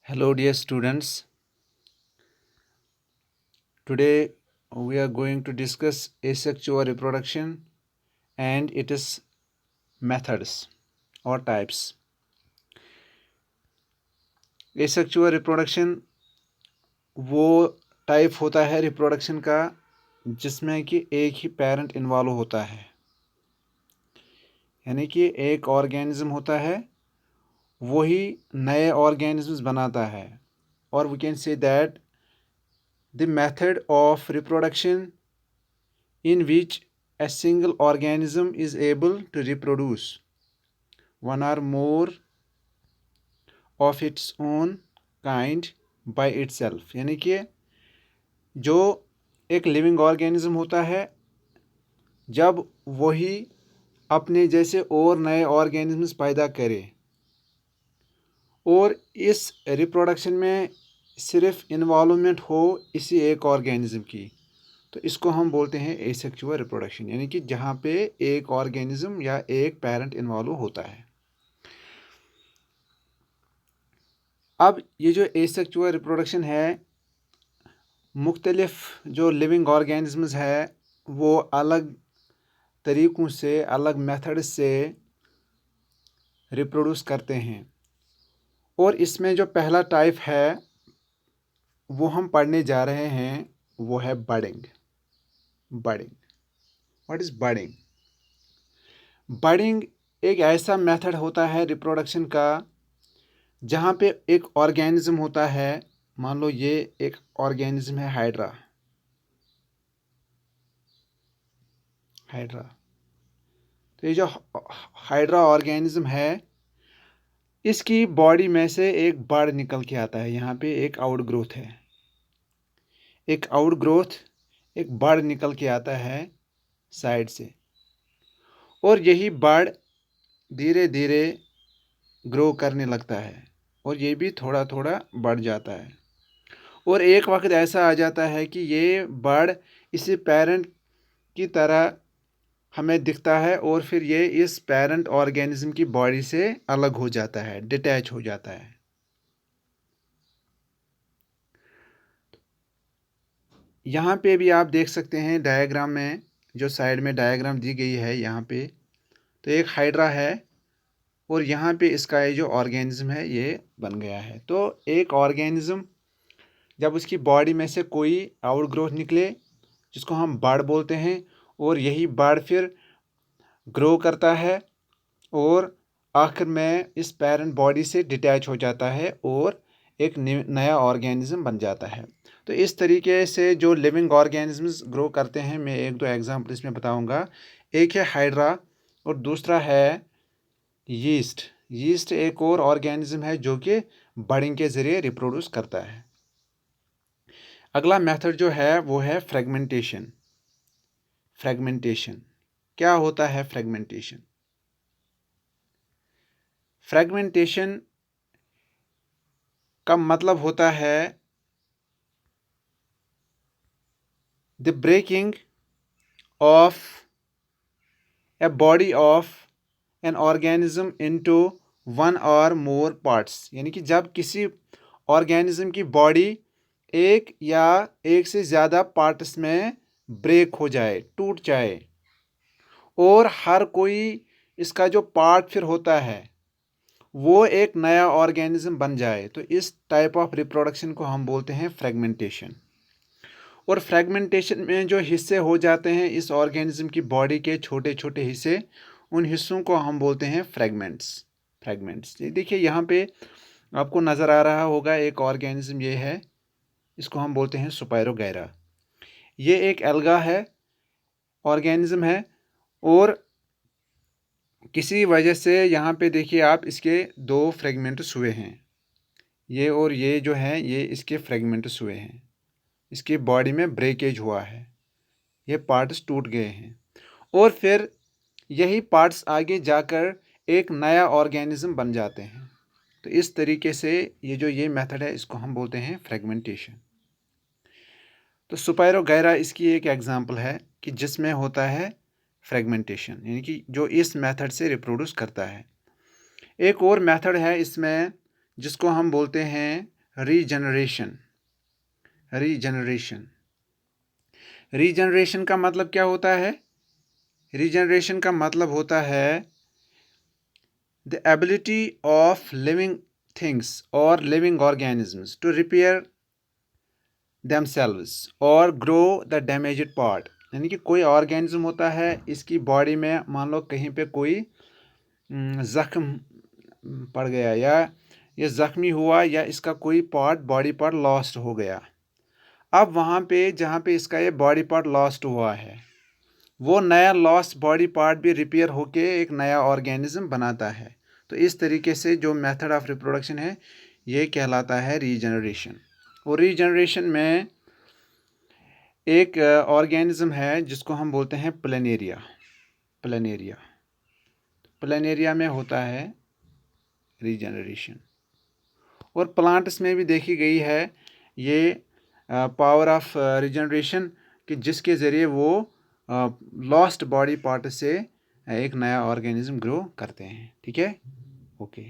Hello, dear students. Today we are going to discuss asexual reproduction and its methods or types. Asexual reproduction वो type होता है reproduction का जिसमें कि एक ही पेरेंट इन्वॉल्व होता है, यानी कि एक ऑर्गेनिज्म होता है वही नए ऑर्गेनिजम्स बनाता है, और we can say that the method of reproduction in which a single organism is able to reproduce one or more of its own kind by itself, यानी कि जो एक लिविंग ऑर्गेनिज्म होता है जब वही अपने जैसे और नए ऑर्गेनिजम्स पैदा करे और इस रिप्रोडक्शन में सिर्फ इन्वॉल्वमेंट हो इसी एक ऑर्गेनिज्म की, तो इसको हम बोलते हैं एसेक्सुअल रिप्रोडक्शन, यानी कि जहाँ पे एक ऑर्गेनिज्म या एक पेरेंट इन्वॉल्व होता है। अब ये जो एसेक्सुअल रिप्रोडक्शन है, मुख्तलिफ जो लिविंग ऑर्गेनिजम्स है वो अलग तरीक़ों से, अलग मेथड से रिप्रोड्यूस करते हैं, और इसमें जो पहला टाइप है वो हम पढ़ने जा रहे हैं, वो है budding. What is budding? Budding एक ऐसा मेथड होता है रिप्रोडक्शन का जहाँ पे एक ऑर्गेनिज्म होता है, मान लो ये एक ऑर्गेनिज्म है हाइड्रा। तो ये जो हाइड्रा ऑर्गेनिज्म है इसकी बॉडी में से एक बड निकल के आता है, यहाँ पे एक आउटग्रोथ है, एक बड निकल के आता है साइड से, और यही बड धीरे धीरे ग्रो करने लगता है और ये भी थोड़ा थोड़ा बढ़ जाता है, और एक वक्त ऐसा आ जाता है कि ये बड इसी पेरेंट की तरह हमें दिखता है और फिर ये इस पेरेंट ऑर्गेनिज्म की बॉडी से अलग हो जाता है, डिटैच हो जाता है। यहाँ पे भी आप देख सकते हैं डायग्राम में, जो साइड में डायग्राम दी गई है यहाँ पे, तो एक हाइड्रा है और यहाँ पे इसका ये जो ऑर्गेनिज्म है ये बन गया है। तो एक ऑर्गेनिज्म जब उसकी बॉडी में से कोई आउटग्रोथ निकले जिसको हम बड बोलते हैं, और यही बड फिर ग्रो करता है और आखिर में इस पेरेंट बॉडी से डिटैच हो जाता है और एक नया ऑर्गेनिज्म बन जाता है। तो इस तरीके से जो लिविंग ऑर्गेनिजम्स ग्रो करते हैं, मैं एक दो एग्जांपल इसमें बताऊंगा। एक है हाइड्रा और दूसरा है यीस्ट एक और ऑर्गेनिज्म है जो कि बडिंग के ज़रिए रिप्रोड्यूस करता है। अगला मेथड जो है वो है फ्रेगमेंटेशन। क्या होता है फ्रेगमेंटेशन? फ्रेगमेंटेशन का मतलब होता है the breaking of a body of an organism into one or more parts, यानी कि जब किसी ऑर्गेनिज्म की बॉडी एक या एक से ज़्यादा पार्ट्स में ब्रेक हो जाए, टूट जाए, और हर कोई इसका जो पार्ट फिर होता है वो एक नया ऑर्गेनिज्म बन जाए, तो इस टाइप ऑफ रिप्रोडक्शन को हम बोलते हैं फ्रेगमेंटेशन। और फ्रेगमेंटेशन में जो हिस्से हो जाते हैं इस ऑर्गेनिज्म की बॉडी के छोटे छोटे हिस्से, उन हिस्सों को हम बोलते हैं फ्रेगमेंट्स। ये देखिए यहाँ पे आपको नज़र आ रहा होगा एक ऑर्गेनिज्म ये है, इसको हम बोलते हैं स्पायरोगैरा। ये एक एल्गा है, ऑर्गेनिज्म है, और किसी वजह से यहाँ पे देखिए आप इसके दो फ्रेगमेंट्स हुए हैं, ये और ये जो हैं ये इसके फ्रेगमेंट्स हुए हैं, इसकी बॉडी में ब्रेकेज हुआ है, ये पार्ट्स टूट गए हैं, और फिर यही पार्ट्स आगे जाकर एक नया ऑर्गेनिज्म बन जाते हैं। तो इस तरीके से ये मेथड है इसको हम बोलते हैं फ्रेगमेंटेशन। तो स्पायरोगैरा इसकी एक एग्जांपल है कि जिसमें होता है फ्रेगमेंटेशन, यानी कि जो इस मेथड से रिप्रोड्यूस करता है। एक और मेथड है इसमें जिसको हम बोलते हैं रीजनरेशन। रीजनरेशन रीजनरेशन का मतलब क्या होता है? रीजनरेशन का मतलब होता है the ability of living things और living organisms to repair themselves और ग्रो द डैमेज्ड पार्ट। यानी कि कोई ऑर्गेनिज्म होता है, इसकी बॉडी में मान लो कहीं पे कोई ज़ख्म पड़ गया, या ये ज़ख्मी हुआ, या इसका कोई पार्ट, बॉडी पार्ट लॉस्ट हो गया। अब वहाँ पे जहाँ पे इसका ये बॉडी पार्ट लॉस्ट हुआ है, वो नया लॉस्ट बॉडी पार्ट भी रिपेयर होके एक नया ऑर्गेनिज्म बनाता है। तो इस तरीके से जो मेथड ऑफ रिप्रोडक्शन है, ये कहलाता है रीजनरेशन। और रीजनरेशन में एक ऑर्गेनिज्म है जिसको हम बोलते हैं प्लेनेरिया। प्लेनेरिया प्लेनेरिया में होता है रीजनरेशन। और प्लांट्स में भी देखी गई है ये पावर ऑफ रीजनरेशन, कि जिसके ज़रिए वो लॉस्ट बॉडी पार्ट से एक नया ऑर्गेनिज्म ग्रो करते हैं। ठीक है, ओके।